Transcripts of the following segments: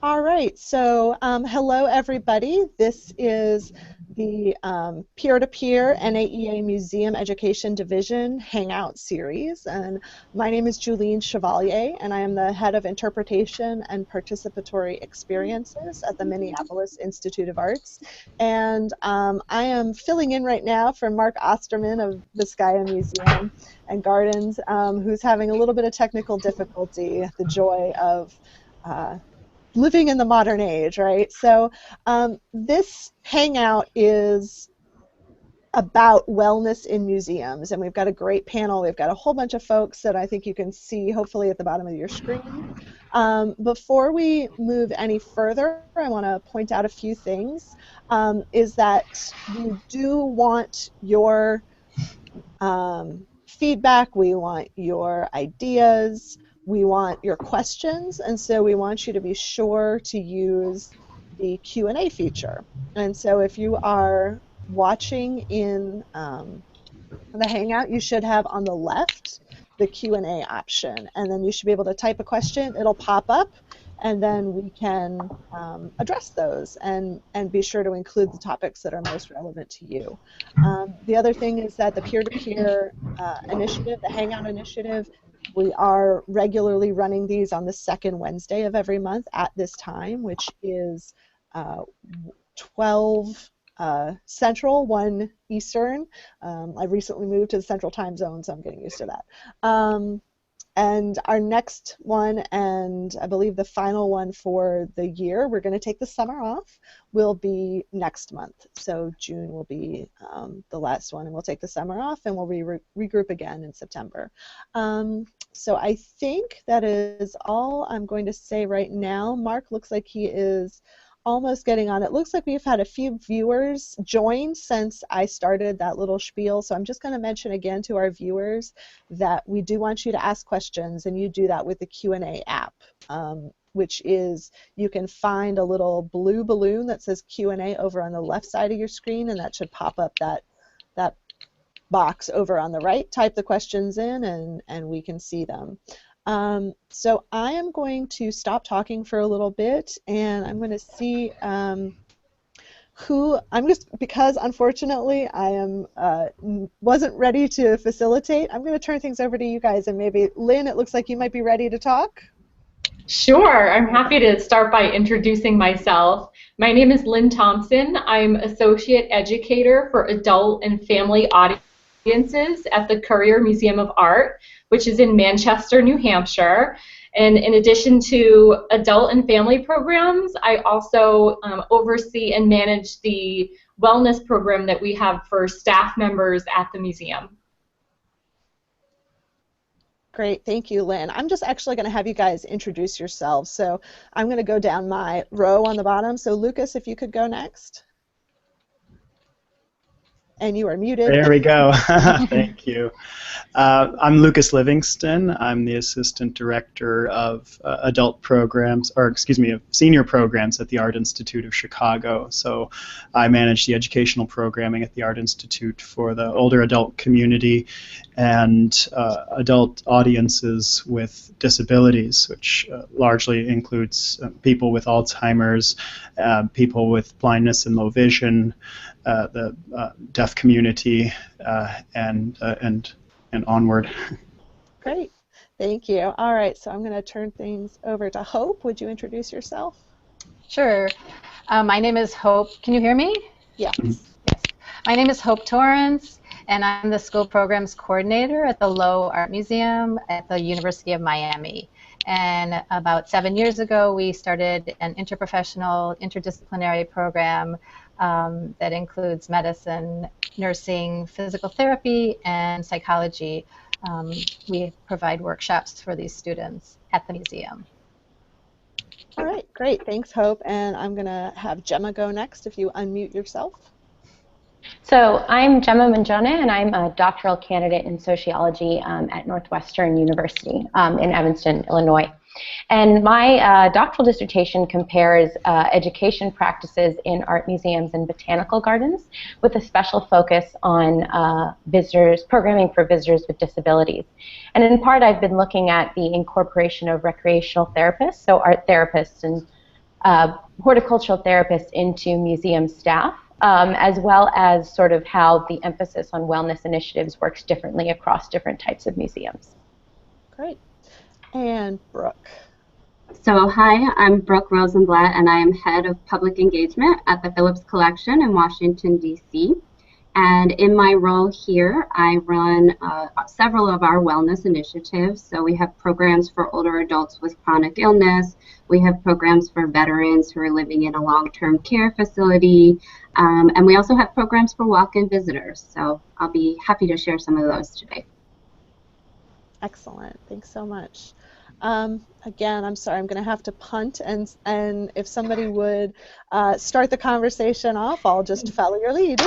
All right, so hello everybody. This is the Peer2Peer NAEA Museum Education Division Hangout Series, and my name is Julene Chevalier, and I am the Head of Interpretation and Participatory Experiences at the Minneapolis Institute of Arts, and I am filling in right now for Mark Osterman of Vizcaya Museum and Gardens, who's having a little bit of technical difficulty, the joy of living in the modern age, right? So this hangout is about wellness in museums, and we've got a great panel. We've got a whole bunch of folks that I think you can see hopefully at the bottom of your screen. Before we move any further, I want to point out a few things, is that we do want your feedback, we want your ideas, we want your questions, and so we want you to be sure to use the Q&A feature. And so if you are watching in the Hangout, you should have on the left the Q&A option, and then you should be able to type a question. It'll pop up, and then we can address those and be sure to include the topics that are most relevant to you. The other thing is that the peer-to-peer initiative, the Hangout initiative, we are regularly running these on the second Wednesday of every month at this time, which is 12 Central, 1 Eastern. I've recently moved to the Central Time Zone, so I'm getting used to that. And our next one, and I believe the final one for the year, we're going to take the summer off, will be next month. So June will be the last one, and we'll take the summer off, and we'll regroup again in September. So I think that is all I'm going to say right now. Mark looks like he is almost getting on. It looks like we've had a few viewers join since I started that little spiel, so I'm just going to mention again to our viewers that we do want you to ask questions, and you do that with the Q&A app, which is, you can find a little blue balloon that says Q&A over on the left side of your screen, and that should pop up that box over on the right. Type the questions in, and we can see them. So I am going to stop talking for a little bit, and I'm going to see because unfortunately I wasn't ready to facilitate, I'm going to turn things over to you guys, and maybe Lynn, it looks like you might be ready to talk. Sure, I'm happy to start by introducing myself. My name is Lynn Thompson. I'm Associate Educator for Adult and Family Audiences at the Currier Museum of Art, which is in Manchester, New Hampshire. And in addition to adult and family programs, I also oversee and manage the wellness program that we have for staff members at the museum. Great, thank you, Lynn. I'm just actually going to have you guys introduce yourselves. So I'm going to go down my row on the bottom. So Lucas, if you could go next. And you are muted. There we go. Thank you. I'm Lucas Livingston. I'm the Assistant Director of Adult Programs, or excuse me, of Senior Programs at the Art Institute of Chicago. So I manage the educational programming at the Art Institute for the older adult community and adult audiences with disabilities, which largely includes people with Alzheimer's, people with blindness and low vision, the deaf community, and onward. Great, thank you. All right, so I'm going to turn things over to Hope. Would you introduce yourself? Sure. My name is Hope. Can you hear me? Yes. Yes. My name is Hope Torrance, and I'm the School Programs Coordinator at the Lowe Art Museum at the University of Miami. And about 7 years ago, we started an interprofessional, interdisciplinary program that includes medicine, nursing, physical therapy, and psychology. We provide workshops for these students at the museum. All right, great. Thanks, Hope. And I'm going to have Gemma go next if you unmute yourself. So I'm Gemma Man Jonah, and I'm a doctoral candidate in sociology at Northwestern University in Evanston, Illinois. And my doctoral dissertation compares education practices in art museums and botanical gardens with a special focus on programming for visitors with disabilities. And in part, I've been looking at the incorporation of recreational therapists, so art therapists and horticultural therapists into museum staff, as well as sort of how the emphasis on wellness initiatives works differently across different types of museums. Great. And Brooke. So hi, I'm Brooke Rosenblatt, and I am Head of Public Engagement at the Phillips Collection in Washington, D.C. And in my role here, I run several of our wellness initiatives. So we have programs for older adults with chronic illness. We have programs for veterans who are living in a long-term care facility. And we also have programs for walk-in visitors. So I'll be happy to share some of those today. Excellent. Thanks so much. Again, I'm sorry, I'm going to have to punt, and if somebody would start the conversation off, I'll just follow your lead.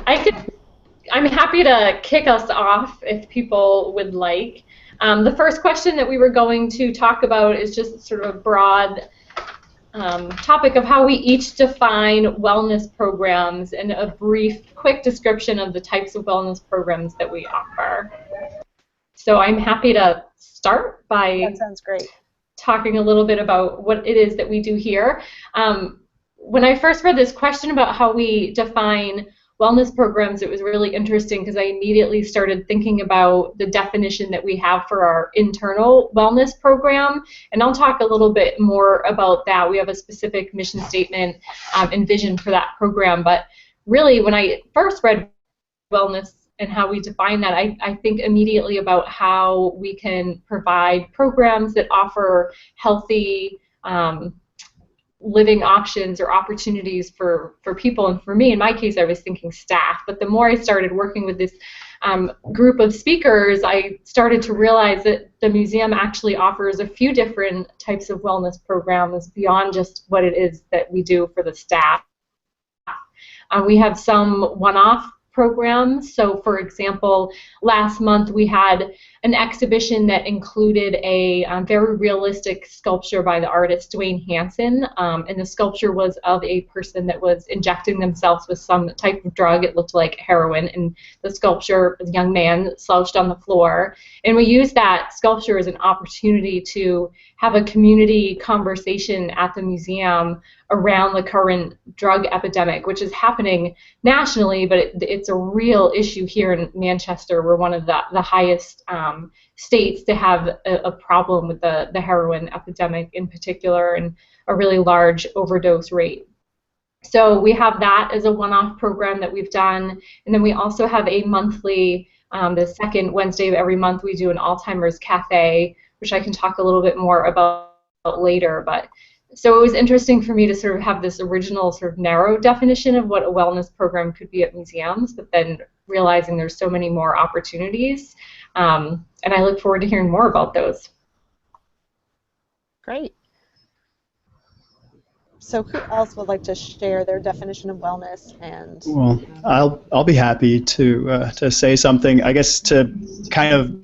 I'm happy to kick us off if people would like. The first question that we were going to talk about is just sort of a broad topic of how we each define wellness programs and a brief, quick description of the types of wellness programs that we offer. So I'm happy to start by that sounds great. Talking a little bit about what it is that we do here. When I first read this question about how we define wellness programs, it was really interesting because I immediately started thinking about the definition that we have for our internal wellness program, and I'll talk a little bit more about that. We have a specific mission statement and vision for that program, but really when I first read wellness and how we define that, I think immediately about how we can provide programs that offer healthy living options or opportunities for people. And for me, in my case, I was thinking staff. But the more I started working with this group of speakers, I started to realize that the museum actually offers a few different types of wellness programs beyond just what it is that we do for the staff. We have some one-off programs. So for example, last month we had an exhibition that included a very realistic sculpture by the artist Dwayne Hansen, and the sculpture was of a person that was injecting themselves with some type of drug. It looked like heroin, and the sculpture, a young man slouched on the floor, and we used that sculpture as an opportunity to have a community conversation at the museum around the current drug epidemic, which is happening nationally, but it's a real issue here in Manchester. We're one of the highest states to have a problem with the heroin epidemic in particular, and a really large overdose rate. So we have that as a one-off program that we've done, and then we also have a monthly, the second Wednesday of every month, we do an Alzheimer's Cafe, which I can talk a little bit more about later. But so it was interesting for me to sort of have this original sort of narrow definition of what a wellness program could be at museums, but then realizing there's so many more opportunities. And I look forward to hearing more about those. Great. So who else would like to share their definition of wellness? And well, I'll be happy to say something. I guess to kind of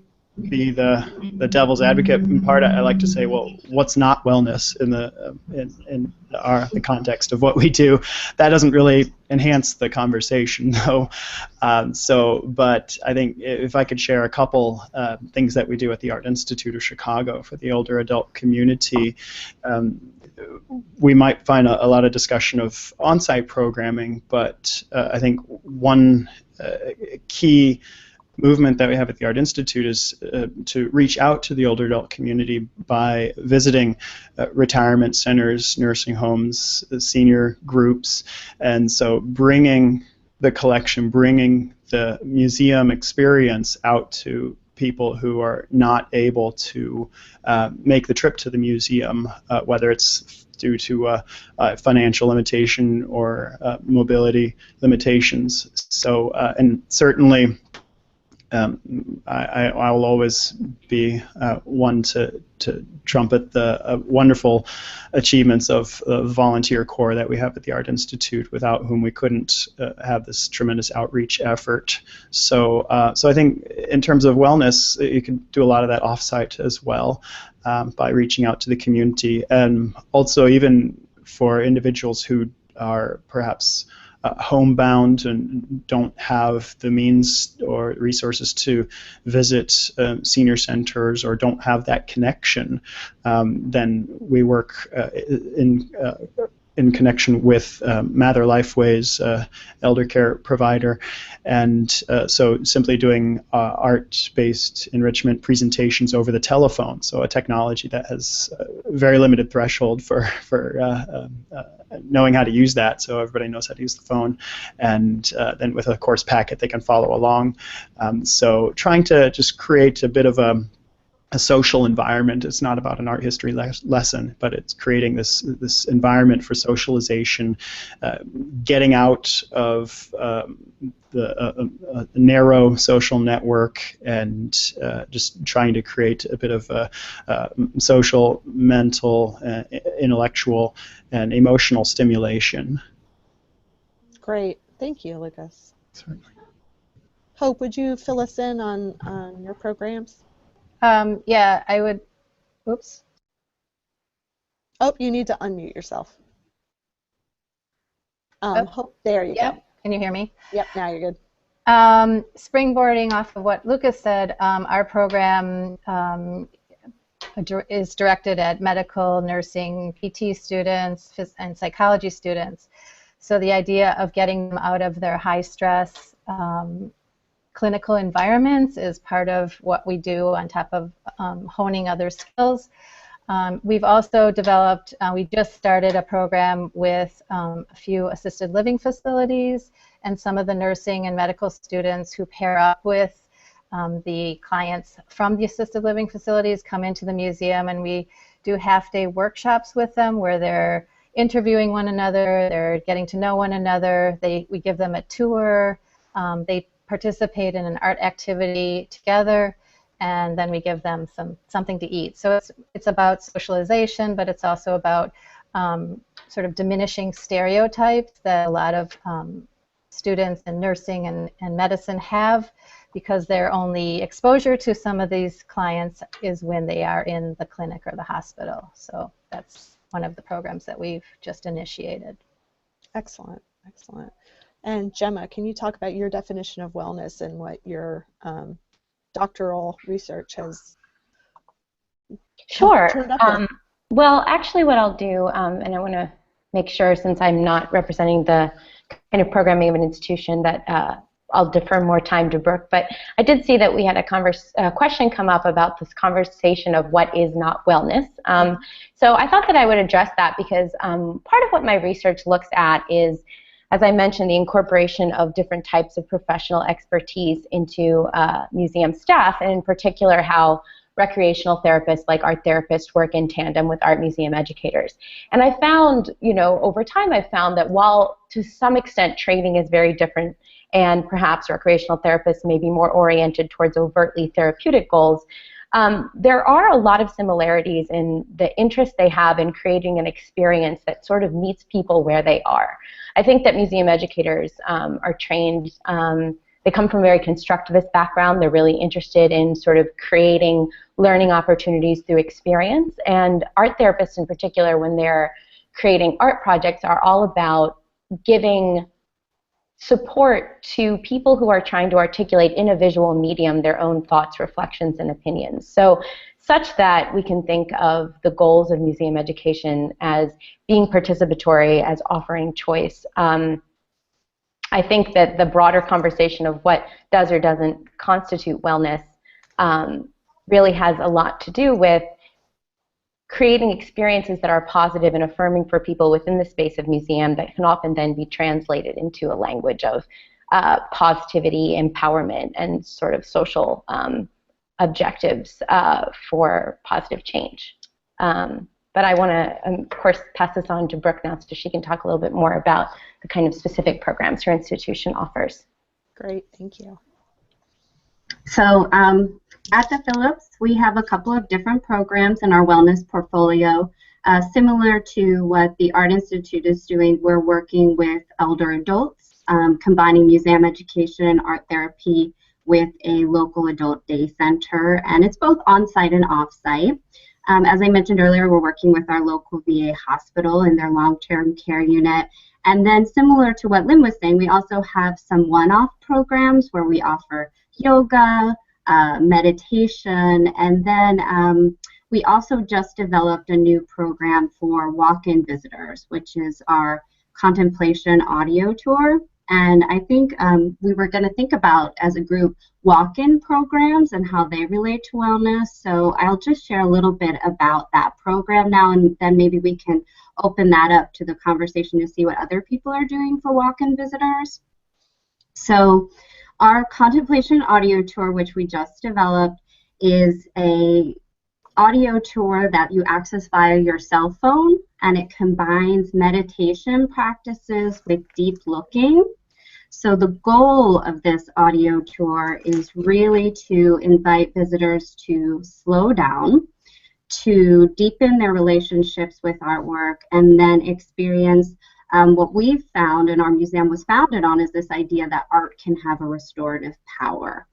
be the devil's advocate in part, I like to say, well, what's not wellness in the context of what we do? That doesn't really enhance the conversation, though. But I think if I could share a couple things that we do at the Art Institute of Chicago for the older adult community, we might find a lot of discussion of on-site programming, but I think one key movement that we have at the Art Institute is to reach out to the older adult community by visiting retirement centers, nursing homes, senior groups, and so bringing the collection, bringing the museum experience out to people who are not able to make the trip to the museum, whether it's due to financial limitation or mobility limitations. So, and certainly I will always be one to trumpet the wonderful achievements of the volunteer corps that we have at the Art Institute, without whom we couldn't have this tremendous outreach effort. So, so I think in terms of wellness, you can do a lot of that off-site as well by reaching out to the community, and also even for individuals who are perhaps homebound and don't have the means or resources to visit senior centers or don't have that connection, then we work in connection with Mather Lifeway's elder care provider, and so simply doing art-based enrichment presentations over the telephone, so a technology that has a very limited threshold for knowing how to use that, so everybody knows how to use the phone, and then with a course packet they can follow along. So trying to just create a bit of a social environment. It's not about an art history lesson, but it's creating this environment for socialization, getting out of the narrow social network, and just trying to create a bit of social, mental, intellectual, and emotional stimulation. Great. Thank you, Lucas. Certainly. Hope, would you fill us in on your programs? Yeah, I would. Oops. Oh, you need to unmute yourself. Oh. Hope, there you go. Can you hear me? Yep, now you're good. Springboarding off of what Lucas said, our program is directed at medical, nursing, PT students, and psychology students. So the idea of getting them out of their high-stress clinical environments is part of what we do on top of honing other skills. We've also developed, we just started a program with a few assisted living facilities, and some of the nursing and medical students who pair up with the clients from the assisted living facilities come into the museum, and we do half-day workshops with them where they're interviewing one another, they're getting to know one another, we give them a tour, they participate in an art activity together, and then we give them something to eat. So it's about socialization, but it's also about sort of diminishing stereotypes that a lot of students in nursing and medicine have, because their only exposure to some of these clients is when they are in the clinic or the hospital. So that's one of the programs that we've just initiated. Excellent, excellent. And Gemma, can you talk about your definition of wellness and what your doctoral research has turned up with? Well, actually what I'll do, and I want to make sure, since I'm not representing the kind of programming of an institution, that I'll defer more time to Brooke, but I did see that we had a question come up about this conversation of what is not wellness. So I thought that I would address that, because part of what my research looks at is, as I mentioned, the incorporation of different types of professional expertise into museum staff, and in particular how recreational therapists like art therapists work in tandem with art museum educators. And I found, over time I've found that while to some extent training is very different, and perhaps recreational therapists may be more oriented towards overtly therapeutic goals, there are a lot of similarities in the interest they have in creating an experience that sort of meets people where they are. I think that museum educators are trained, they come from a very constructivist background. They're really interested in sort of creating learning opportunities through experience. And art therapists in particular, when they're creating art projects, are all about giving support to people who are trying to articulate in a visual medium their own thoughts, reflections, and opinions. So such that we can think of the goals of museum education as being participatory, as offering choice. I think that the broader conversation of what does or doesn't constitute wellness really has a lot to do with creating experiences that are positive and affirming for people within the space of museum that can often then be translated into a language of positivity, empowerment, and sort of social objectives for positive change. But I want to, of course, pass this on to Brooke now so she can talk a little bit more about the kind of specific programs her institution offers. Great, thank you. So at the Phillips, we have a couple of different programs in our wellness portfolio. Similar to what the Art Institute is doing, we're working with elder adults, combining museum education and art therapy with a local adult day center, and it's both on-site and off-site. As I mentioned earlier, we're working with our local VA hospital in their long-term care unit. And then similar to what Lynn was saying, we also have some one-off programs where we offer yoga, meditation, and then we also just developed a new program for walk-in visitors, which is our contemplation audio tour. And I think we were going to think about, as a group, walk-in programs and how they relate to wellness. So I'll just share a little bit about that program now, and then maybe we can open that up to the conversation to see what other people are doing for walk-in visitors. So our contemplation audio tour, which we just developed, is a audio tour that you access via your cell phone, and it combines meditation practices with deep looking. So the goal of this audio tour is really to invite visitors to slow down, to deepen their relationships with artwork, and then experience what we've found, and our museum was founded on, is this idea that art can have a restorative power.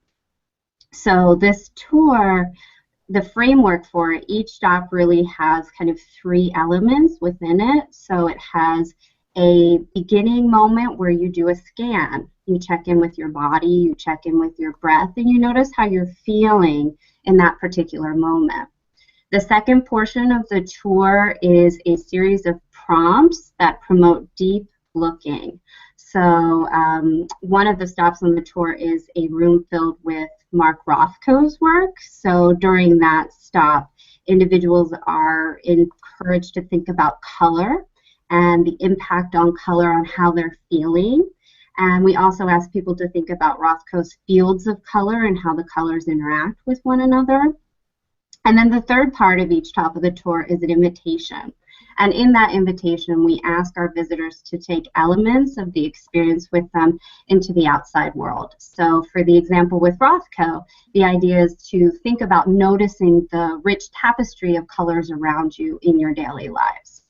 So this tour, the framework for it, each stop really has kind of 3 elements within it. So it has a beginning moment where you do a scan. You check in with your body, you check in with your breath, and you notice how you're feeling in that particular moment. The second portion of the tour is a series of prompts that promote deep looking. So one of the stops on the tour is a room filled with Mark Rothko's work. So during that stop, individuals are encouraged to think about color and the impact on color on how they're feeling. And we also ask people to think about Rothko's fields of color and how the colors interact with one another. And then the third part of each stop of the tour is an invitation. And in that invitation, we ask our visitors to take elements of the experience with them into the outside world. So for the example with Rothko, the idea is to think about noticing the rich tapestry of colors around you in your daily lives.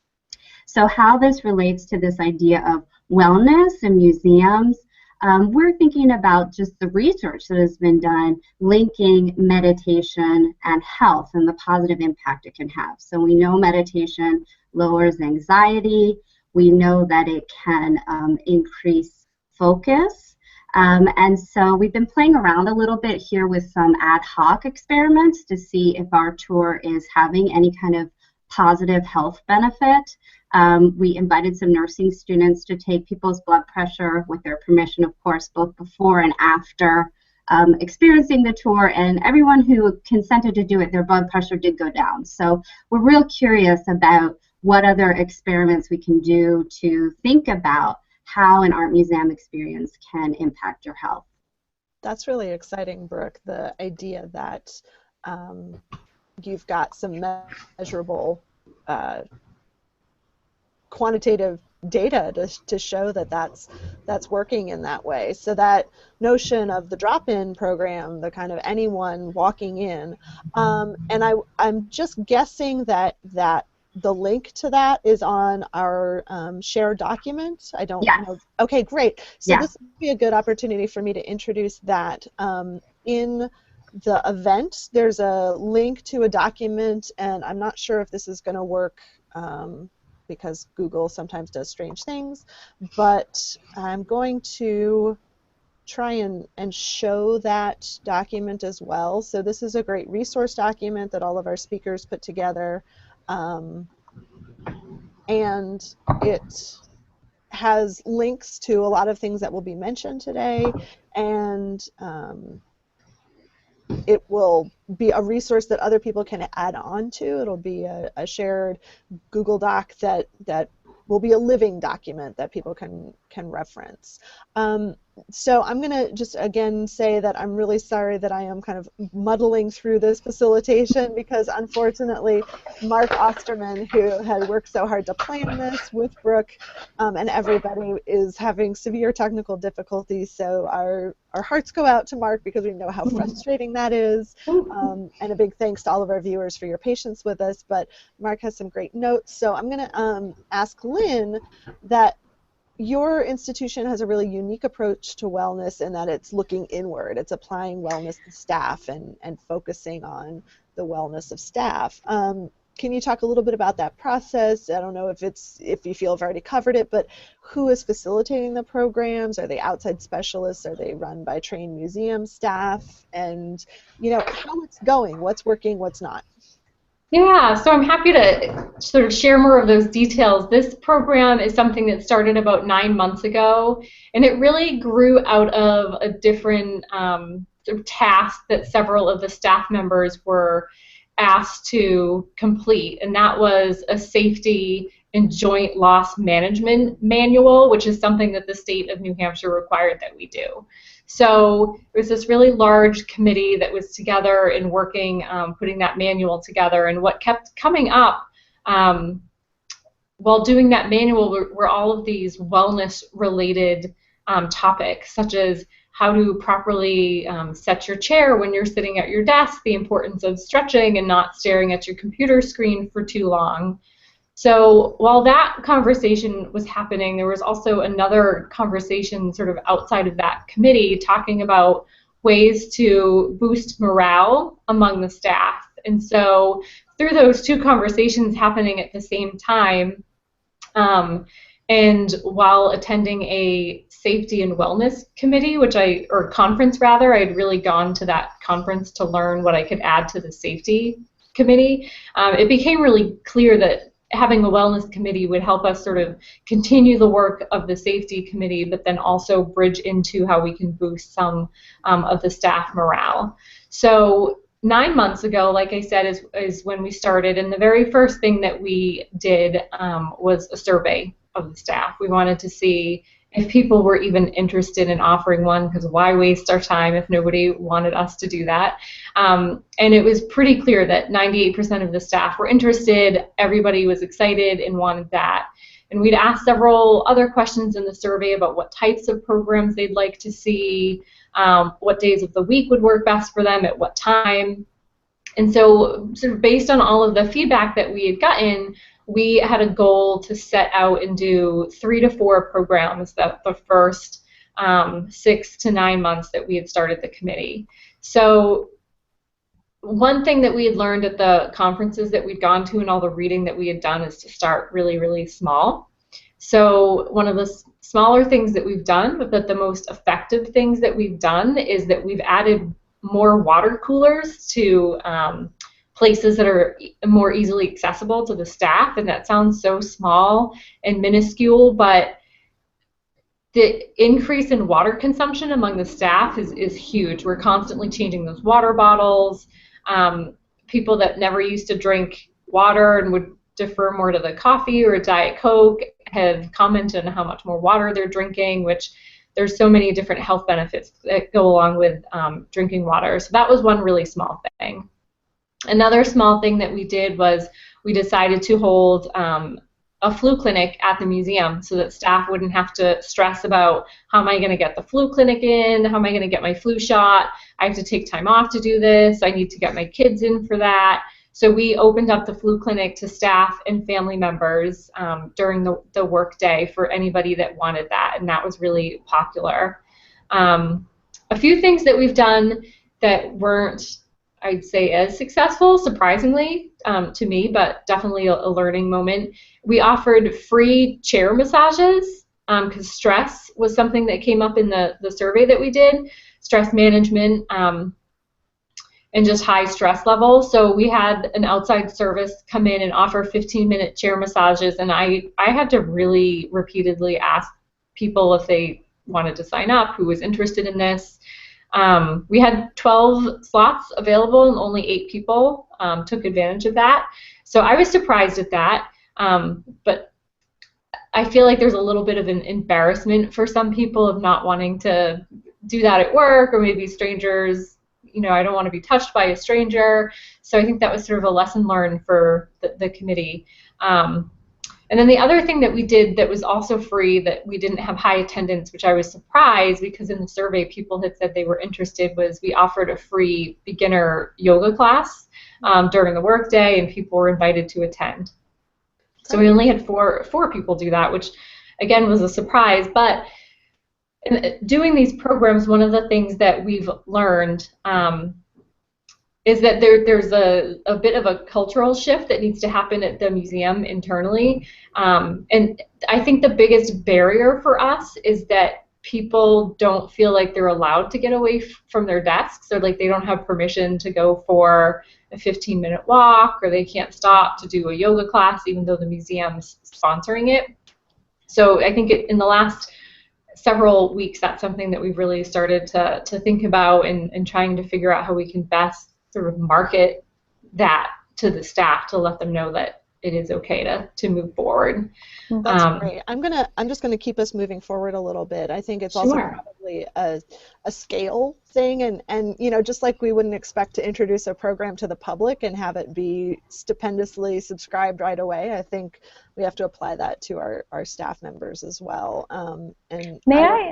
So how this relates to this idea of wellness in museums, we're thinking about just the research that has been done linking meditation and health and the positive impact it can have. So we know meditation lowers anxiety. We know that it can increase focus. And so we've been playing around a little bit here with some ad hoc experiments to see if our tour is having any kind of positive health benefit. We invited some nursing students to take people's blood pressure with their permission, of course, both before and after experiencing the tour, and everyone who consented to do it, their blood pressure did go down. So we're real curious about what other experiments we can do to think about how an art museum experience can impact your health. That's really exciting, Brooke, the idea that you've got some measurable quantitative data to show that that's working in that way. So that notion of the drop-in program, the kind of anyone walking in, and I'm just guessing that the link to that is on our shared document. I don't know. Okay, great. So this would be a good opportunity for me to introduce that. In the event, there's a link to a document, and I'm not sure if this is going to work because Google sometimes does strange things, but I'm going to try and show that document as well. So this is a great resource document that all of our speakers put together. And it has links to a lot of things that will be mentioned today, and it will be a resource that other people can add on to. It'll be a shared Google Doc that will be a living document that people can reference. So I'm going to just again say that I'm really sorry that I am kind of muddling through this facilitation because unfortunately Mark Osterman, who had worked so hard to plan this with Brooke and everybody, is having severe technical difficulties. So our hearts go out to Mark because we know how frustrating that is. And a big thanks to all of our viewers for your patience with us. But Mark has some great notes. So I'm going to ask Lynn that your institution has a really unique approach to wellness in that it's looking inward. It's applying wellness to staff and focusing on the wellness of staff. Can you talk a little bit about that process? I don't know if you feel I've already covered it, but who is facilitating the programs? Are they outside specialists? Are they run by trained museum staff? And how it's going, what's working, what's not? Yeah, so I'm happy to sort of share more of those details. This program is something that started about 9 months ago, and it really grew out of a different sort of task that several of the staff members were asked to complete, and that was a safety and joint loss management manual, which is something that the state of New Hampshire required that we do. So it was this really large committee that was together and working, putting that manual together, and what kept coming up while doing that manual were all of these wellness-related topics, such as how to properly set your chair when you're sitting at your desk, the importance of stretching and not staring at your computer screen for too long. So while that conversation was happening, there was also another conversation sort of outside of that committee talking about ways to boost morale among the staff. And so through those two conversations happening at the same time, and while attending a safety and wellness committee, or conference rather, I'd really gone to that conference to learn what I could add to the safety committee. It became really clear that having a wellness committee would help us sort of continue the work of the safety committee, but then also bridge into how we can boost some of the staff morale. So 9 months ago, like I said, is when we started, and the very first thing that we did was a survey of the staff. We wanted to see if people were even interested in offering one, because why waste our time if nobody wanted us to do that? And it was pretty clear that 98% of the staff were interested, everybody was excited and wanted that. And we'd asked several other questions in the survey about what types of programs they'd like to see, what days of the week would work best for them, at what time. And so sort of based on all of the feedback that we had gotten, we had a goal to set out and do 3 to 4 programs the first 6 to 9 months that we had started the committee. So one thing that we had learned at the conferences that we'd gone to and all the reading that we had done is to start really, really small. So one of the smaller things that we've done, but the most effective things that we've done, is that we've added more water coolers to places that are more easily accessible to the staff, and that sounds so small and minuscule, but the increase in water consumption among the staff is huge. We're constantly changing those water bottles. People that never used to drink water and would defer more to the coffee or a Diet Coke have commented on how much more water they're drinking, which there's so many different health benefits that go along with drinking water. So that was one really small thing. Another small thing that we did was we decided to hold a flu clinic at the museum so that staff wouldn't have to stress about how am I going to get the flu clinic in, how am I going to get my flu shot, I have to take time off to do this, I need to get my kids in for that. So we opened up the flu clinic to staff and family members during the work day for anybody that wanted that, and that was really popular. A few things that we've done that weren't, I'd say, as successful, surprisingly, to me, but definitely a learning moment. We offered free chair massages because stress was something that came up in the survey that we did, stress management and just high stress levels. So we had an outside service come in and offer 15-minute chair massages, and I had to really repeatedly ask people if they wanted to sign up, who was interested in this. We had 12 slots available and only 8 people took advantage of that. So I was surprised at that, but I feel like there's a little bit of an embarrassment for some people of not wanting to do that at work, or maybe strangers, I don't want to be touched by a stranger. So I think that was sort of a lesson learned for the committee. And then the other thing that we did that was also free, that we didn't have high attendance, which I was surprised because in the survey people had said they were interested, was we offered a free beginner yoga class during the workday, and people were invited to attend. So we only had four people do that, which again, was a surprise. But in doing these programs, one of the things that we've learned is that there's a bit of a cultural shift that needs to happen at the museum internally. And I think the biggest barrier for us is that people don't feel like they're allowed to get away from their desks, or like they don't have permission to go for a 15-minute walk, or they can't stop to do a yoga class even though the museum's sponsoring it. So I think in the last several weeks, that's something that we've really started to think about and trying to figure out how we can best sort of market that to the staff to let them know that it is okay to move forward. That's great. I'm just gonna keep us moving forward a little bit. I think it's also probably a scale thing, and you know, just like we wouldn't expect to introduce a program to the public and have it be stupendously subscribed right away. I think we have to apply that to our staff members as well. And May I?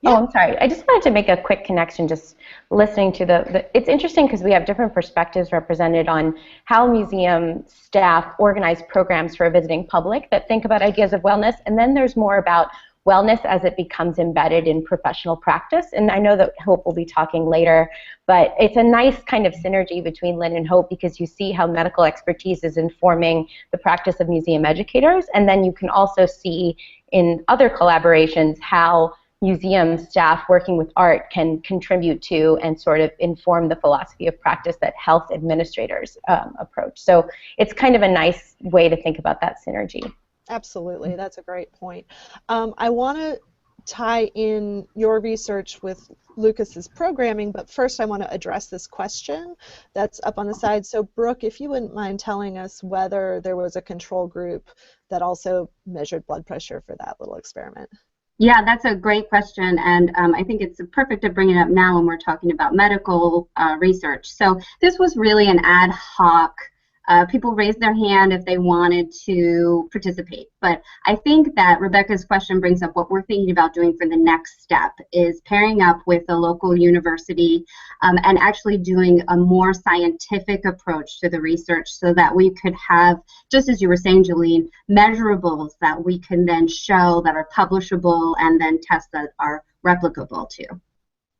Yeah. Oh, I'm sorry. I just wanted to make a quick connection just listening to it's interesting because we have different perspectives represented on how museum staff organize programs for a visiting public that think about ideas of wellness, and then there's more about wellness as it becomes embedded in professional practice. And I know that Hope will be talking later, but it's a nice kind of synergy between Lynn and Hope because you see how medical expertise is informing the practice of museum educators, and then you can also see in other collaborations how museum staff working with art can contribute to and sort of inform the philosophy of practice that health administrators approach. So it's kind of a nice way to think about that synergy. Absolutely, that's a great point. I want to tie in your research with Lucas's programming, but first I want to address this question that's up on the side. So Brooke, if you wouldn't mind telling us whether there was a control group that also measured blood pressure for that little experiment. Yeah, that's a great question, and I think it's perfect to bring it up now when we're talking about medical research. So this was really an ad hoc. People raised their hand if they wanted to participate. But I think that Rebecca's question brings up what we're thinking about doing for the next step is pairing up with a local university and actually doing a more scientific approach to the research so that we could have, just as you were saying, Jolene, measurables that we can then show that are publishable and then tests that are replicable too.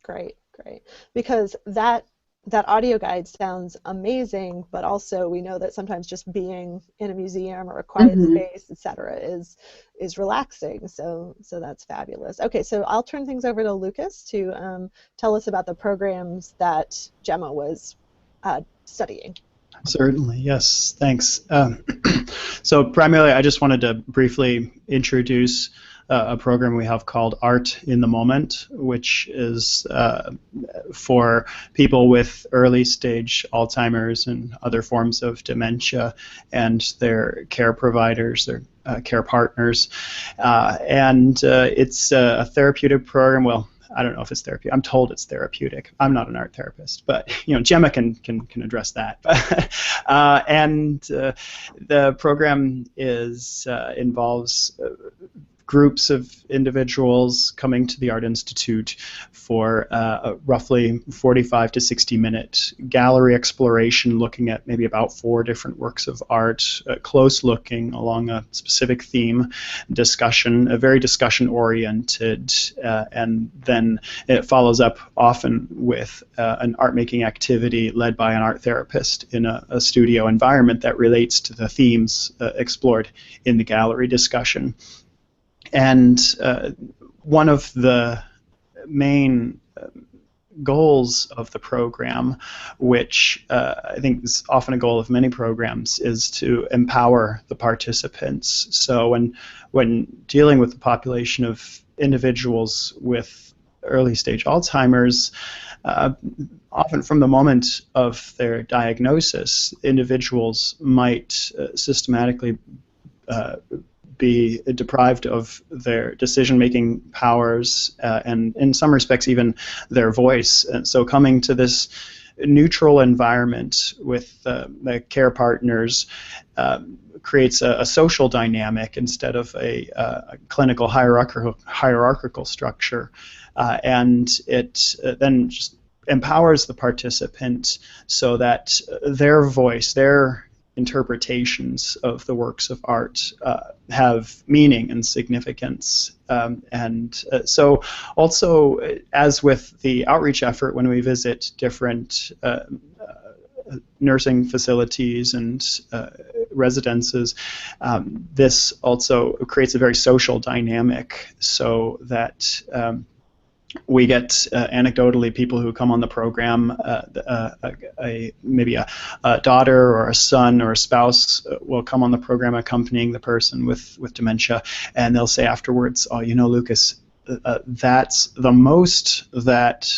Great, great. Because that audio guide sounds amazing, but also we know that sometimes just being in a museum or a quiet space, etc., is relaxing. So that's fabulous. Okay, so I'll turn things over to Lucas to tell us about the programs that Gemma was studying. Certainly, yes, thanks. So primarily I just wanted to briefly introduce a program we have called Art in the Moment, which is for people with early stage Alzheimer's and other forms of dementia and their care providers, their care partners. And it's a therapeutic program. Well, I don't know if it's therapeutic. I'm told it's therapeutic. I'm not an art therapist, but you know, Gemma can address that. And the program involves groups of individuals coming to the Art Institute for a roughly 45 to 60-minute gallery exploration, looking at maybe about 4 different works of art, close looking along a specific theme, discussion, very discussion-oriented, and then it follows up often with an art-making activity led by an art therapist in a studio environment that relates to the themes explored in the gallery discussion. And one of the main goals of the program, which I think is often a goal of many programs, is to empower the participants. So when dealing with the population of individuals with early stage Alzheimer's, often from the moment of their diagnosis, individuals might systematically be deprived of their decision-making powers and in some respects even their voice. And so coming to this neutral environment with the care partners creates a social dynamic instead of a clinical hierarchical structure. And it then just empowers the participant so that their voice, their interpretations of the works of art have meaning and significance. So also, as with the outreach effort, when we visit different nursing facilities and residences, this also creates a very social dynamic, so that we get anecdotally people who come on the program, maybe a daughter or a son or a spouse will come on the program accompanying the person with dementia, and they'll say afterwards, "Oh, you know, Lucas, that's the most that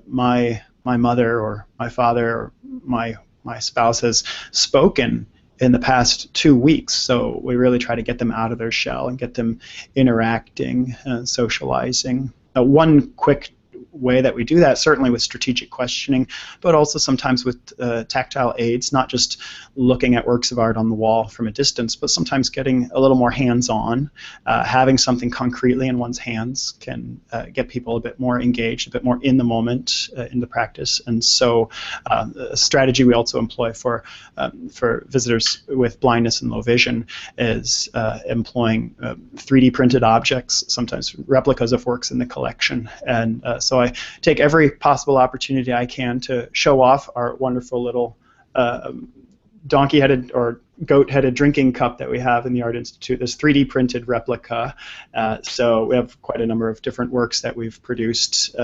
my mother or my father or my spouse has spoken in the past 2 weeks." So we really try to get them out of their shell and get them interacting, socializing. One quick way that we do that, certainly with strategic questioning, but also sometimes with tactile aids, not just looking at works of art on the wall from a distance, but sometimes getting a little more hands-on. Having something concretely in one's hands can get people a bit more engaged, a bit more in the moment in the practice. And so a strategy we also employ for visitors with blindness and low vision is employing 3D printed objects, sometimes replicas of works in the collection. And so I take every possible opportunity I can to show off our wonderful little donkey-headed or goat-headed drinking cup that we have in the Art Institute. This 3D printed replica. So we have quite a number of different works that we've produced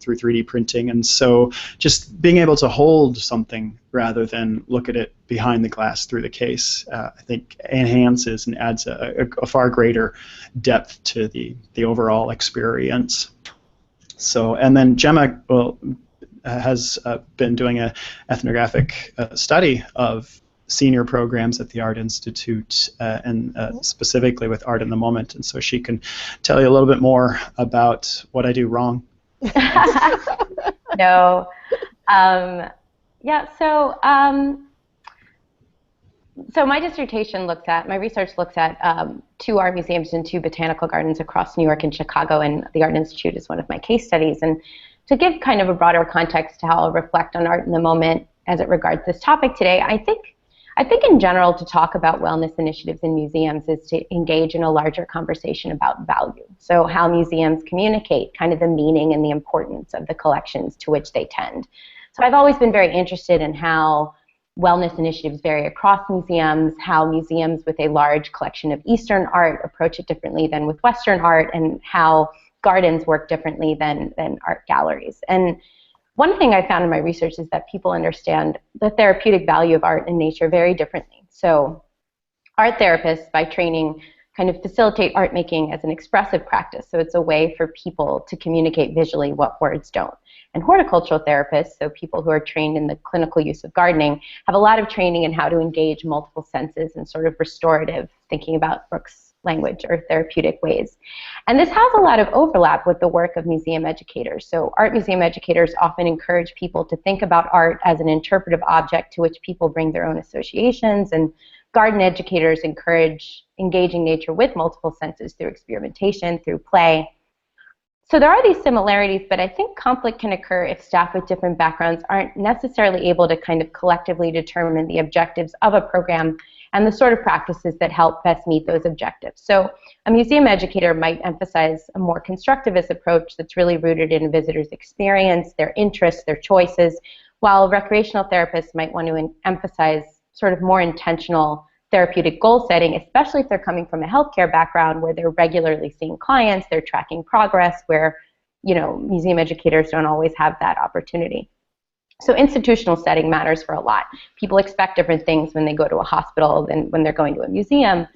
through 3D printing. And so just being able to hold something rather than look at it behind the glass through the case, I think enhances and adds a far greater depth to the overall experience. So, and then Gemma has been doing an ethnographic study of senior programs at the Art Institute, and specifically with Art in the Moment, and so she can tell you a little bit more about what I do wrong. No. Yeah, so my dissertation my research looks at 2 art museums and 2 botanical gardens across New York and Chicago, and the Art Institute is one of my case studies. And to give kind of a broader context to how I'll reflect on art in the moment as it regards this topic today, I think in general to talk about wellness initiatives in museums is to engage in a larger conversation about value. So how museums communicate kind of the meaning and the importance of the collections to which they tend. So I've always been very interested in how wellness initiatives vary across museums, how museums with a large collection of Eastern art approach it differently than with Western art, and how gardens work differently than art galleries. And one thing I found in my research is that people understand the therapeutic value of art and nature very differently. So art therapists, by training, kind of facilitate art making as an expressive practice. So it's a way for people to communicate visually what words don't. And horticultural therapists, so people who are trained in the clinical use of gardening, have a lot of training in how to engage multiple senses and sort of restorative, thinking about Brooke's language, or therapeutic ways. And this has a lot of overlap with the work of museum educators. So art museum educators often encourage people to think about art as an interpretive object to which people bring their own associations, and garden educators encourage engaging nature with multiple senses through experimentation, through play. So there are these similarities, but I think conflict can occur if staff with different backgrounds aren't necessarily able to kind of collectively determine the objectives of a program and the sort of practices that help best meet those objectives. So a museum educator might emphasize a more constructivist approach that's really rooted in a visitor's experience, their interests, their choices, while recreational therapists might want to emphasize sort of more intentional therapeutic goal setting, especially if they're coming from a healthcare background where they're regularly seeing clients, they're tracking progress, where, you know, museum educators don't always have that opportunity. So institutional setting matters for a lot. People expect different things when they go to a hospital than when they're going to a museum.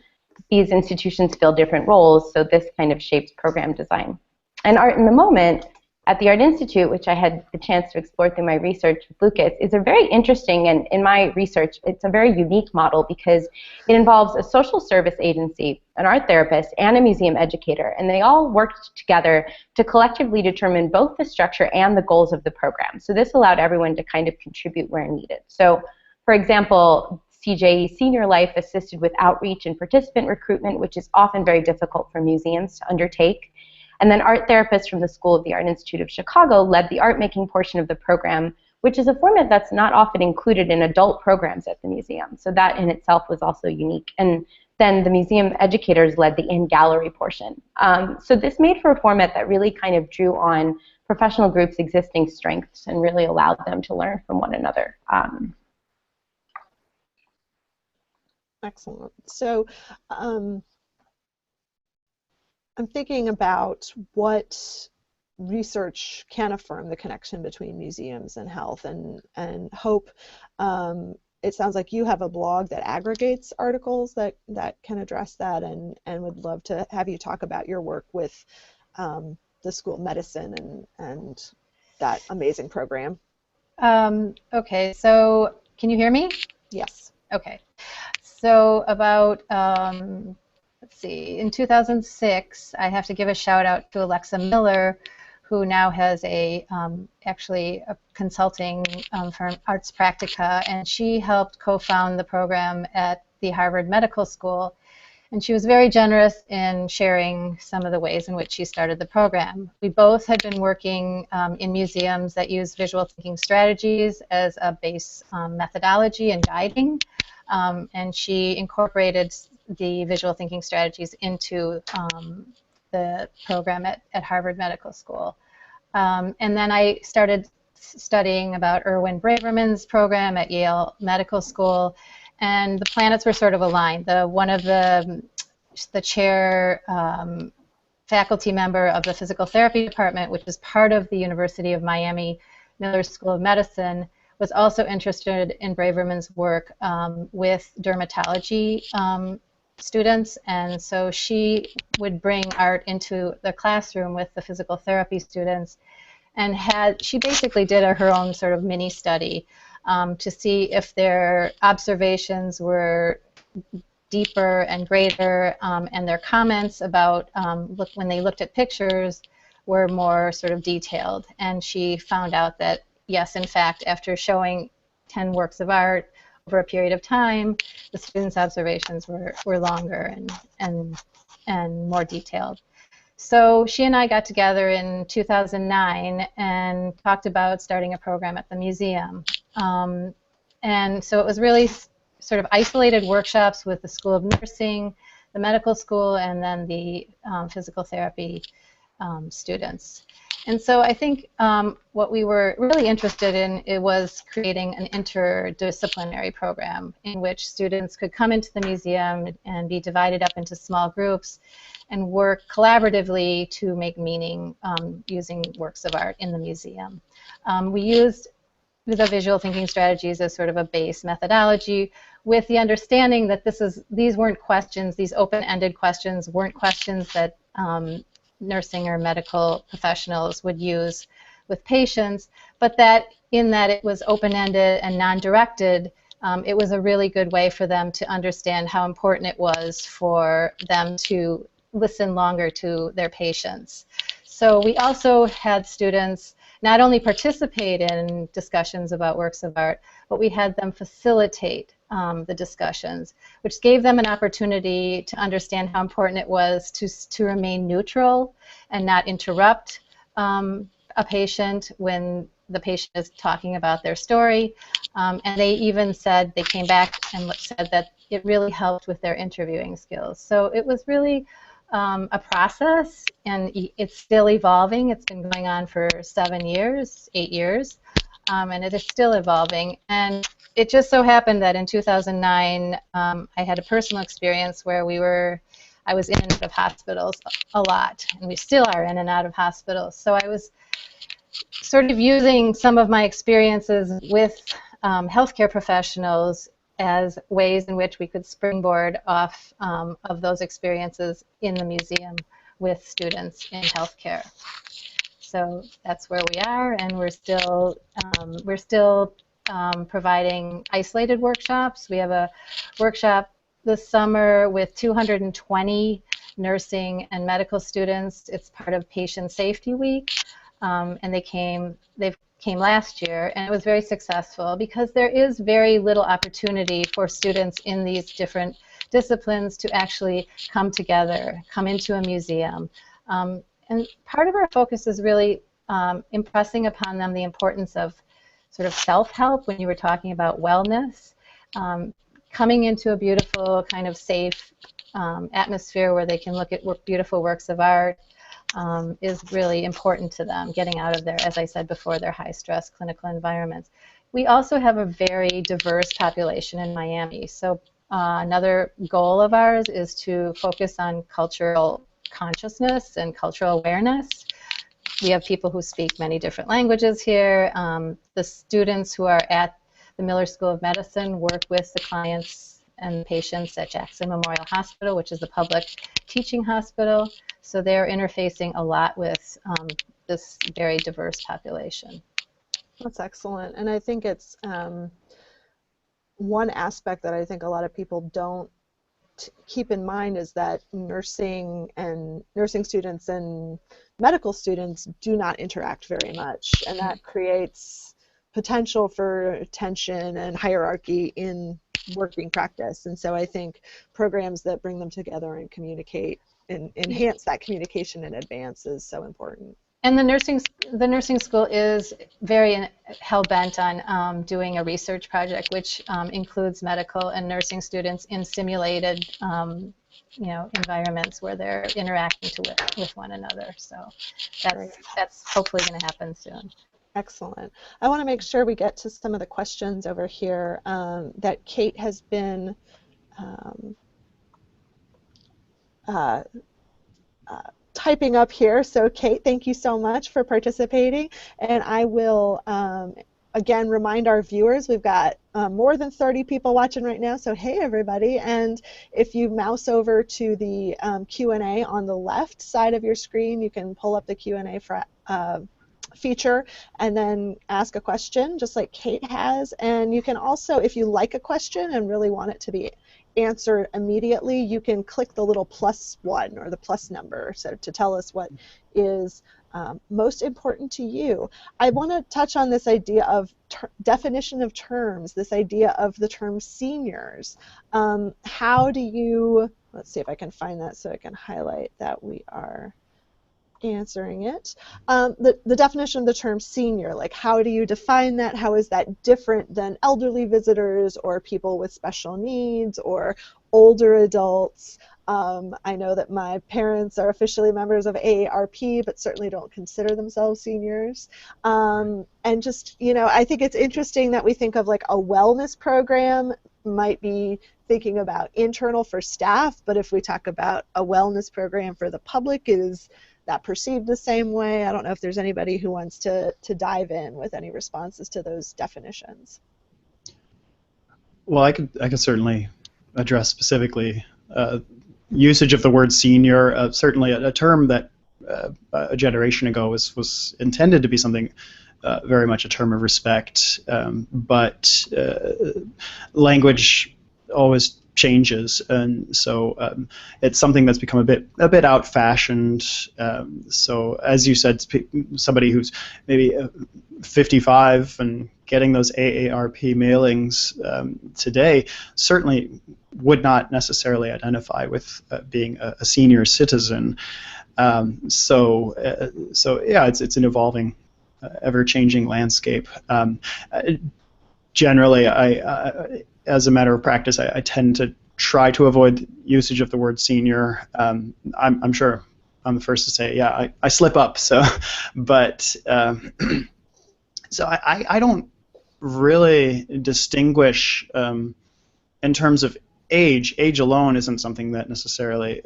These institutions fill different roles, so this kind of shapes program design. And Art in the Moment at the Art Institute, which I had the chance to explore through my research with Lucas, is a very interesting, and in my research, it's a very unique model because it involves a social service agency, an art therapist, and a museum educator, and they all worked together to collectively determine both the structure and the goals of the program. So this allowed everyone to kind of contribute where needed. So, for example, CJE Senior Life assisted with outreach and participant recruitment, which is often very difficult for museums to undertake. And then art therapists from the School of the Art Institute of Chicago led the art making portion of the program, which is a format that's not often included in adult programs at the museum. So that in itself was also unique. And then the museum educators led the in-gallery portion. So this made for a format that really kind of drew on professional groups' existing strengths and really allowed them to learn from one another. Excellent. So I'm thinking about what research can affirm the connection between museums and health, and Hope, it sounds like you have a blog that aggregates articles that can address that, and would love to have you talk about your work with the School of Medicine and that amazing program. Okay, so can you hear me? Yes. Okay. So about, let's see, in 2006, I have to give a shout out to Alexa Miller, who now has actually a consulting firm, Arts Practica, and she helped co-found the program at the Harvard Medical School. And she was very generous in sharing some of the ways in which she started the program. We both had been working in museums that use visual thinking strategies as a base methodology and guiding. And she incorporated the visual thinking strategies into the program at Harvard Medical School. And then I started studying about Erwin Braverman's program at Yale Medical School, and the planets were sort of aligned. One of the chair faculty member of the physical therapy department, which is part of the University of Miami Miller School of Medicine, was also interested in Braverman's work with dermatology students, and so she would bring art into the classroom with the physical therapy students, and she basically did her own sort of mini study to see if their observations were deeper and greater, and their comments about when they looked at pictures were more sort of detailed. And she found out that yes, in fact, after showing 10 works of art over a period of time, the students' observations were longer and more detailed. So she and I got together in 2009 and talked about starting a program at the museum. And so it was really sort of isolated workshops with the School of Nursing, the medical school, and then the physical therapy students. And so I think what we were really interested in, it was creating an interdisciplinary program in which students could come into the museum and be divided up into small groups and work collaboratively to make meaning using works of art in the museum. We used the visual thinking strategies as sort of a base methodology, with the understanding that these weren't questions, these open-ended questions weren't questions that nursing or medical professionals would use with patients, but that in that it was open-ended and non-directed, it was a really good way for them to understand how important it was for them to listen longer to their patients. So we also had students not only participate in discussions about works of art, but we had them facilitate the discussions, which gave them an opportunity to understand how important it was to remain neutral and not interrupt a patient when the patient is talking about their story. And they even said, they came back and said that it really helped with their interviewing skills. So it was really a process, and it's still evolving. It's been going on for 7 years, 8 years, and it is still evolving. And it just so happened that in 2009, I had a personal experience where I was in and out of hospitals a lot, and we still are in and out of hospitals. So I was sort of using some of my experiences with healthcare professionals as ways in which we could springboard off of those experiences in the museum with students in healthcare. So that's where we are, and we're still providing isolated workshops. We have a workshop this summer with 220 nursing and medical students. It's part of Patient Safety Week, and they came last year, and it was very successful because there is very little opportunity for students in these different disciplines to actually come together, come into a museum. And part of our focus is really impressing upon them the importance of sort of self-help when you were talking about wellness. Coming into a beautiful kind of safe atmosphere where they can look at beautiful works of art is really important to them, getting out of their, as I said before, their high-stress clinical environments. We also have a very diverse population in Miami. So another goal of ours is to focus on cultural consciousness and cultural awareness. We have people who speak many different languages here. The students who are at the Miller School of Medicine work with the clients and patients at Jackson Memorial Hospital, which is the public teaching hospital. So they're interfacing a lot with this very diverse population. That's excellent. And I think it's one aspect that I think a lot of people don't keep in mind is that nursing students and medical students do not interact very much, and that creates potential for tension and hierarchy in working practice. And so I think programs that bring them together and communicate and enhance that communication in advance is so important. And the nursing school is very hell-bent on doing a research project, which includes medical and nursing students in simulated environments where they're interacting with one another. So that's hopefully going to happen soon. Excellent. I want to make sure we get to some of the questions over here that Kate has been typing up here. So Kate, thank you so much for participating. And I will again remind our viewers, we've got more than 30 people watching right now, so hey everybody. And if you mouse over to the Q&A on the left side of your screen, you can pull up the Q&A feature and then ask a question just like Kate has. And you can also, if you like a question and really want it to be answered immediately, you can click the little +1 or the plus number, so to tell us what is most important to you. I want to touch on this idea of definition of terms, this idea of the term seniors. How do you, let's see if I can find that so I can highlight that we are answering it. The definition of the term senior, like how do you define that? How is that different than elderly visitors or people with special needs or older adults? I know that my parents are officially members of AARP, but certainly don't consider themselves seniors. And just, I think it's interesting that we think of like a wellness program might be thinking about internal for staff, but if we talk about a wellness program for the public, is that perceived the same way? I don't know if there's anybody who wants to dive in with any responses to those definitions. Well, I could certainly address specifically usage of the word senior. Certainly a term that a generation ago was intended to be something very much a term of respect, but language always changes, and so it's something that's become a bit out-fashioned. So as you said, somebody who's maybe 55 and getting those AARP mailings today certainly would not necessarily identify with being a senior citizen. So yeah, it's an evolving, ever-changing landscape. Generally, I as a matter of practice, I tend to try to avoid usage of the word senior. I'm sure I'm the first to say, yeah, I slip up. So, but so I don't really distinguish in terms of age. Age alone isn't something that necessarily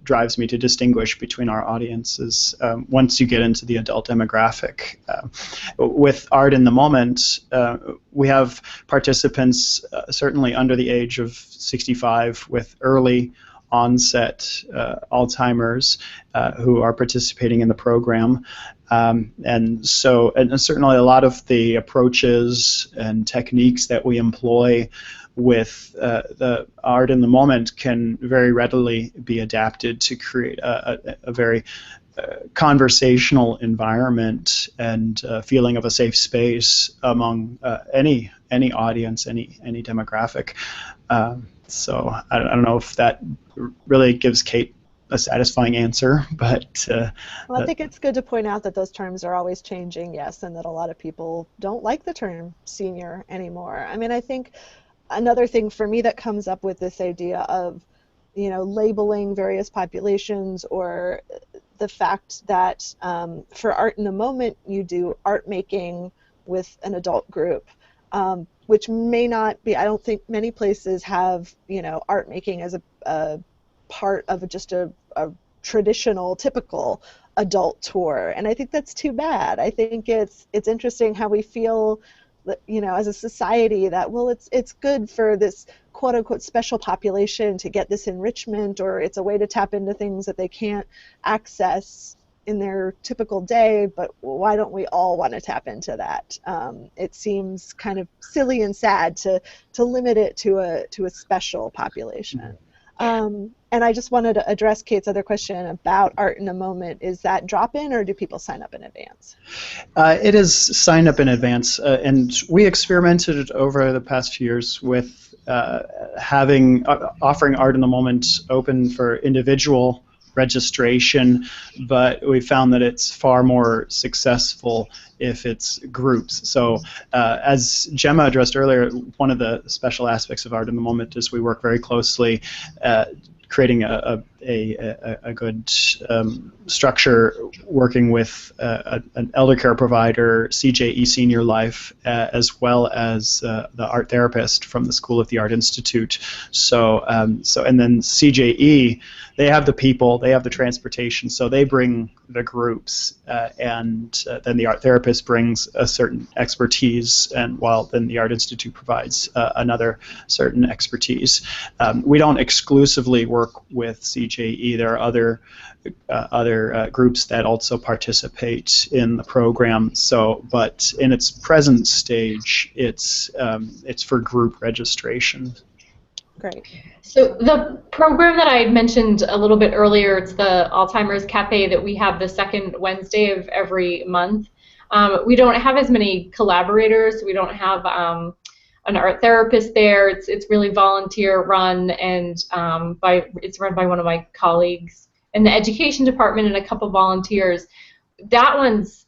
drives me to distinguish between our audiences once you get into the adult demographic. With Art in the Moment, we have participants certainly under the age of 65 with early onset Alzheimer's who are participating in the program. And certainly a lot of the approaches and techniques that we employ with the Art in the Moment can very readily be adapted to create a very conversational environment and feeling of a safe space among any audience, any demographic. So I don't know if that really gives Kate a satisfying answer, but well, I think it's good to point out that those terms are always changing, yes, and that a lot of people don't like the term senior anymore. I mean, I think another thing for me that comes up with this idea of, you know, labeling various populations, or the fact that for Art in the Moment you do art making with an adult group, which may not be, I don't think many places have, you know, art making as a part of just a traditional, typical adult tour, and I think that's too bad. I think it's interesting how we feel, you know, as a society, that, well, it's good for this quote unquote special population to get this enrichment, or it's a way to tap into things that they can't access in their typical day, but why don't we all want to tap into that? It seems kind of silly and sad to limit it to a special population. And I just wanted to address Kate's other question about Art in a Moment. Is that drop-in, or do people sign up in advance? It is signed up in advance, and we experimented over the past few years with offering Art in the Moment open for individual registration, but we found that it's far more successful if it's groups. So as Gemma addressed earlier, one of the special aspects of Art in the Moment is we work very closely creating a good structure, working with an elder care provider, CJE Senior Life, as well as the art therapist from the School of the Art Institute. So and then CJE, they have the people, they have the transportation, so they bring the groups, and then the art therapist brings a certain expertise, and while then the Art Institute provides another certain expertise. We don't exclusively work with CJE. There are other groups that also participate in the program. So, but in its present stage, it's for group registration. Great. So the program that I had mentioned a little bit earlier, it's the Alzheimer's Cafe that we have the second Wednesday of every month. We don't have as many collaborators. We don't have an art therapist there. It's really volunteer run, and it's run by one of my colleagues in the education department and a couple volunteers. That one's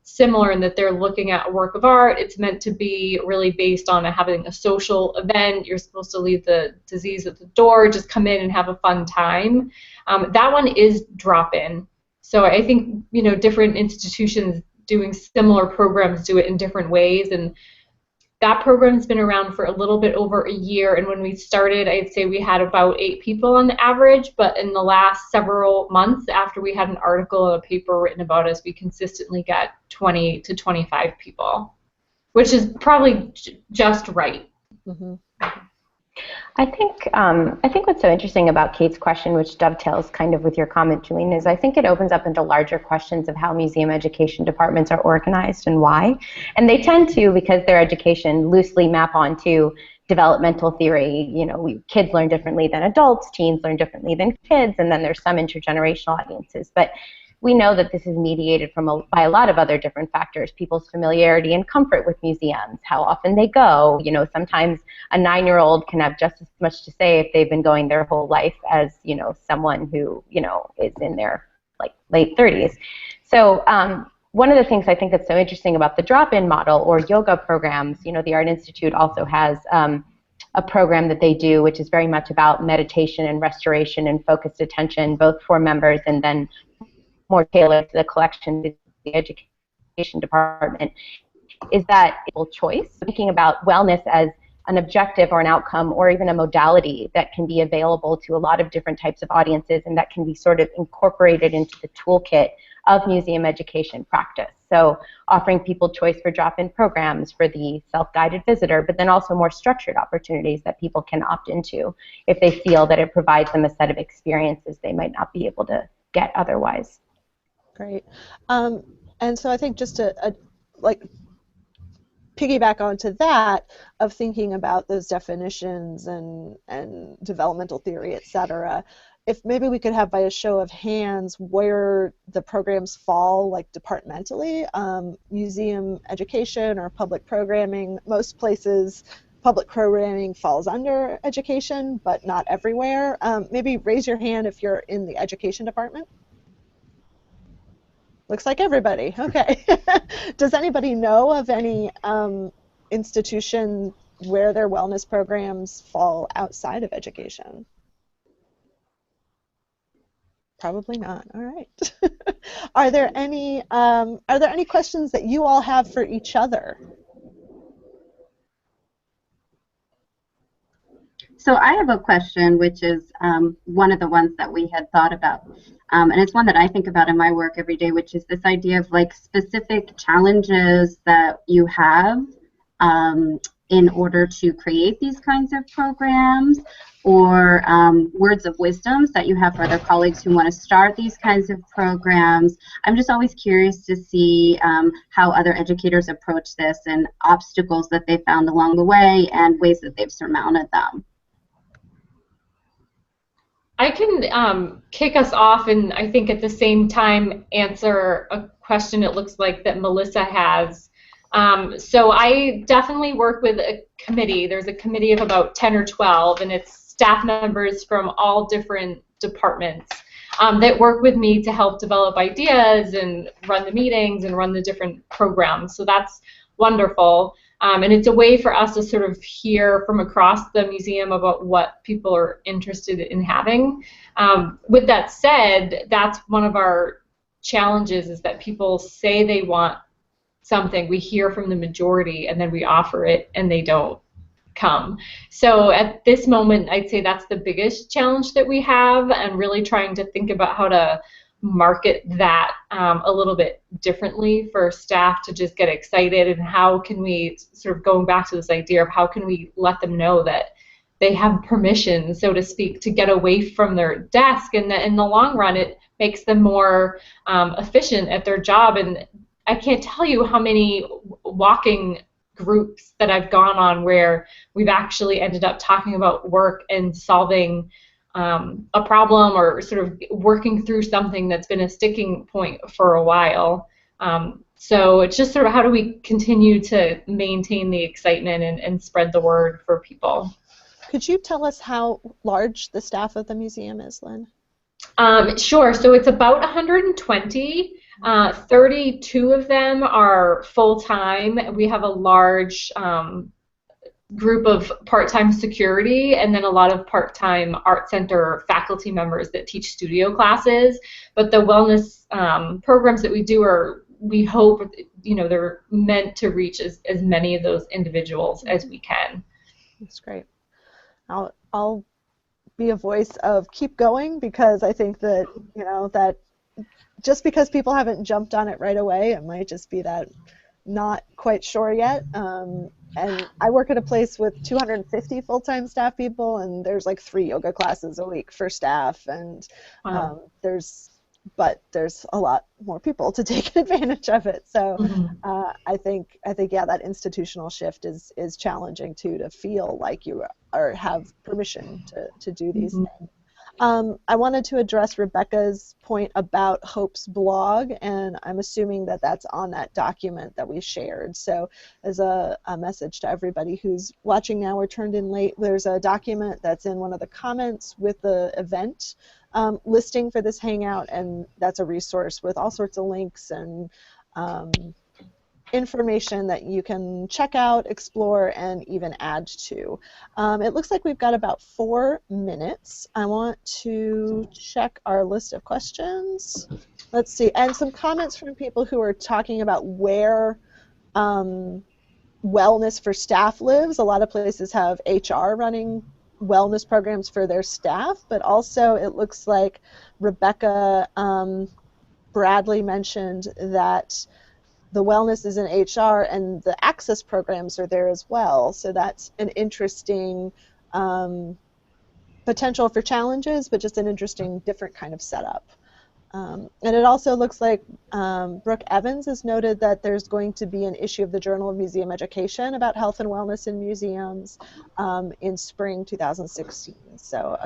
similar in that they're looking at a work of art. It's meant to be really based on having a social event. You're supposed to leave the disease at the door, just come in and have a fun time. That one is drop-in. So I think, you know, different institutions doing similar programs do it in different ways, and that program's been around for a little bit over a year, and when we started, I'd say we had about 8 people on the average, but in the last several months, after we had an article and a paper written about us, we consistently got 20 to 25 people, which is probably just right. Mm-hmm. I think what's so interesting about Kate's question, which dovetails kind of with your comment, Julene, is I think it opens up into larger questions of how museum education departments are organized and why. And they tend to, because their education loosely map onto developmental theory. You know, kids learn differently than adults, teens learn differently than kids, and then there's some intergenerational audiences. But we know that this is mediated by a lot of other different factors: people's familiarity and comfort with museums, how often they go. You know, sometimes a 9-year-old can have just as much to say if they've been going their whole life as, you know, someone who, you know, is in their like late 30s. So one of the things I think that's so interesting about the drop-in model or yoga programs, you know, the Art Institute also has a program that they do, which is very much about meditation and restoration and focused attention, both for members and then more tailored to the collection, the education department, is that choice, thinking about wellness as an objective or an outcome or even a modality that can be available to a lot of different types of audiences, and that can be sort of incorporated into the toolkit of museum education practice. So offering people choice for drop-in programs for the self-guided visitor, but then also more structured opportunities that people can opt into if they feel that it provides them a set of experiences they might not be able to get otherwise. Great. And so I think just to like piggyback onto that of thinking about those definitions and developmental theory, et cetera, if maybe we could have by a show of hands where the programs fall, like departmentally, museum education or public programming, most places public programming falls under education, but not everywhere. Maybe raise your hand if you're in the education department. Looks like everybody. Okay. Does anybody know of any institution where their wellness programs fall outside of education? Probably not. All right. Are there any questions that you all have for each other? So I have a question, which is one of the ones that we had thought about, and it's one that I think about in my work every day, which is this idea of like specific challenges that you have in order to create these kinds of programs, or words of wisdom that you have for other colleagues who want to start these kinds of programs. I'm just always curious to see how other educators approach this and obstacles that they found along the way and ways that they've surmounted them. I can kick us off and I think at the same time answer a question it looks like that Melissa has. So I definitely work with a committee. There's a committee of about 10 or 12, and it's staff members from all different departments that work with me to help develop ideas and run the meetings and run the different programs. So that's wonderful. And it's a way for us to sort of hear from across the museum about what people are interested in having. With that said, that's one of our challenges, is that people say they want something, we hear from the majority, and then we offer it and they don't come. So at this moment, I'd say that's the biggest challenge that we have, and really trying to think about how to market that a little bit differently for staff to just get excited, and how can we, sort of going back to this idea of how can we let them know that they have permission, so to speak, to get away from their desk, and that in the long run it makes them more efficient at their job. And I can't tell you how many walking groups that I've gone on where we've actually ended up talking about work and solving a problem, or sort of working through something that's been a sticking point for a while. So it's just sort of how do we continue to maintain the excitement and spread the word for people. Could you tell us how large the staff of the museum is, Lynn? Sure. So it's about 120. 32 of them are full-time. We have a large group of part-time security, and then a lot of part-time art center faculty members that teach studio classes. But the wellness programs that we do are, we hope, they're meant to reach as many of those individuals as we can. That's great. I'll be a voice of keep going, because I think that, that just because people haven't jumped on it right away, it might just be that not quite sure yet. And I work at a place with 250 full-time staff people, and there's like 3 yoga classes a week for staff, and there's a lot more people to take advantage of it. So I think yeah, that institutional shift is challenging too, to feel like you have permission to do these things. I wanted to address Rebecca's point about Hope's blog, and I'm assuming that that's on that document that we shared. So as a message to everybody who's watching now or turned in late, there's a document that's in one of the comments with the event listing for this hangout, and that's a resource with all sorts of links and information that you can check out, explore, and even add to. It looks like we've got about 4 minutes. I want to check our list of questions. Let's see, and some comments from people who are talking about where wellness for staff lives. A lot of places have HR running wellness programs for their staff, but also it looks like Rebecca Bradley mentioned that the wellness is in HR and the access programs are there as well. So that's an interesting potential for challenges, but just an interesting different kind of setup. And it also looks like Brooke Evans has noted that there's going to be an issue of the Journal of Museum Education about health and wellness in museums in spring 2016. So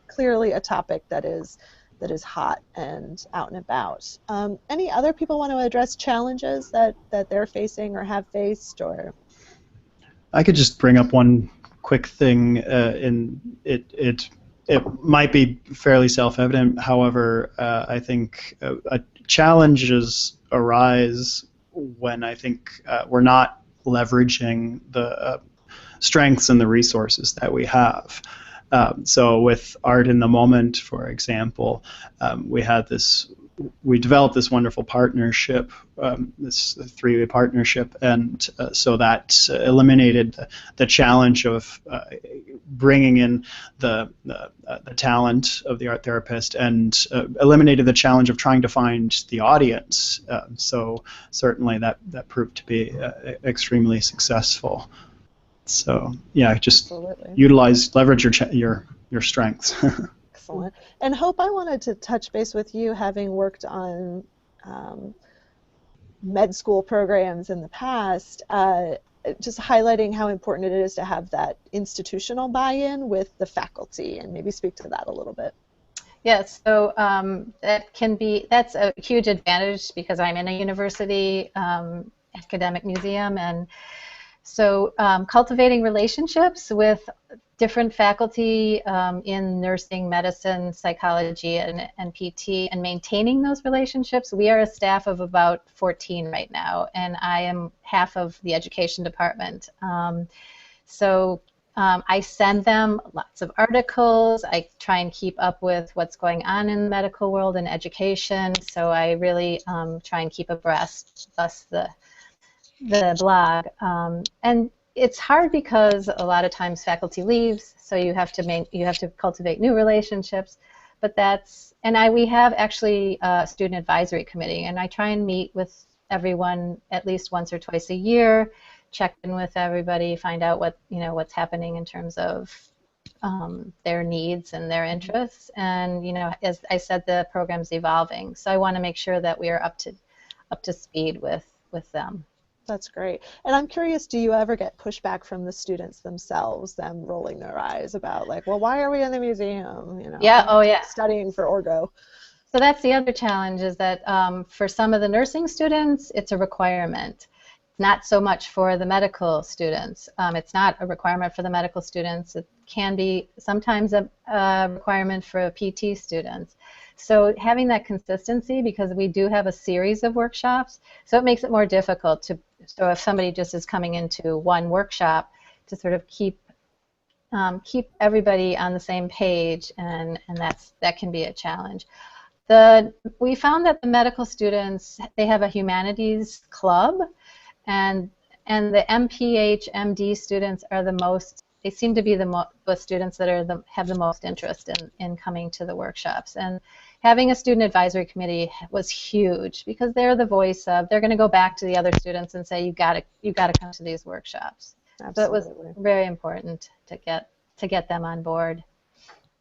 clearly a topic that is hot and out and about. Any other people want to address challenges that they're facing or have faced? Or I could just bring up one quick thing. It might be fairly self-evident. However, I think challenges arise when I think we're not leveraging the strengths and the resources that we have. So with Art in the Moment, for example, we developed this wonderful partnership, this three-way partnership, and so that eliminated the challenge of bringing in the talent of the art therapist, and eliminated the challenge of trying to find the audience. So certainly that proved to be extremely successful. So yeah, just leverage your strengths. Excellent. And Hope, I wanted to touch base with you, having worked on med school programs in the past, just highlighting how important it is to have that institutional buy-in with the faculty, and maybe speak to that a little bit. Yes, so that's a huge advantage because I'm in a university academic museum, and so cultivating relationships with different faculty in nursing, medicine, psychology, and PT, and maintaining those relationships. We are a staff of about 14 right now, and I am half of the education department. I send them lots of articles. I try and keep up with what's going on in the medical world and education, so I really try and keep abreast, thus the blog. And it's hard because a lot of times faculty leaves, so you have to cultivate new relationships. But we have actually a student advisory committee, and I try and meet with everyone at least once or twice a year, check in with everybody, find out what's happening in terms of their needs and their interests. And as I said, the program's evolving, so I want to make sure that we are up to speed with them. That's great. And I'm curious, do you ever get pushback from the students themselves, them rolling their eyes about, like, well, why are we in the museum? Yeah, oh yeah. Studying for orgo. So that's the other challenge, is that for some of the nursing students, it's a requirement. Not so much for the medical students. It's not a requirement for the medical students. It can be sometimes a requirement for PT students. So having that consistency, because we do have a series of workshops, so it makes it more difficult so if somebody just is coming into one workshop, to sort of keep everybody on the same page, and that can be a challenge. We found that the medical students, they have a humanities club, and the MPH, MD students are the most. They seem to be the students that have the most interest in coming to the workshops. And having a student advisory committee was huge, because they're the voice of. They're going to go back to the other students and say, you got to come to these workshops. Absolutely. So it was very important to get them on board.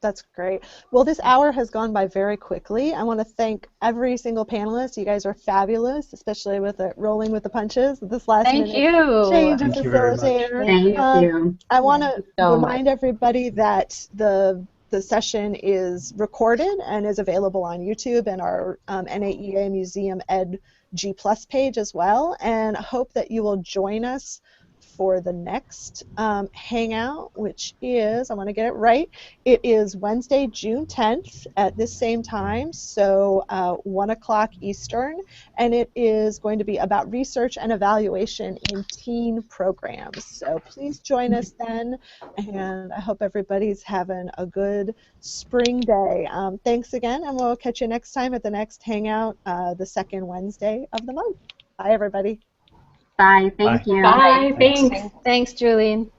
That's great. Well, this hour has gone by very quickly. I want to thank every single panelist. You guys are fabulous, especially with rolling with the punches. This last minute change of facilitator. Thank you. I want to remind everybody that the session is recorded and is available on YouTube and our NAEA Museum Ed G+ page as well. And I hope that you will join us for the next hangout, which is, I want to get it right, it is Wednesday, June 10th at this same time, so 1 o'clock Eastern, and it is going to be about research and evaluation in teen programs. So please join us then, and I hope everybody's having a good spring day. Thanks again, and we'll catch you next time at the next hangout, the second Wednesday of the month. Bye, everybody. Bye. Thank you. Bye. Thanks. Thanks, Julian.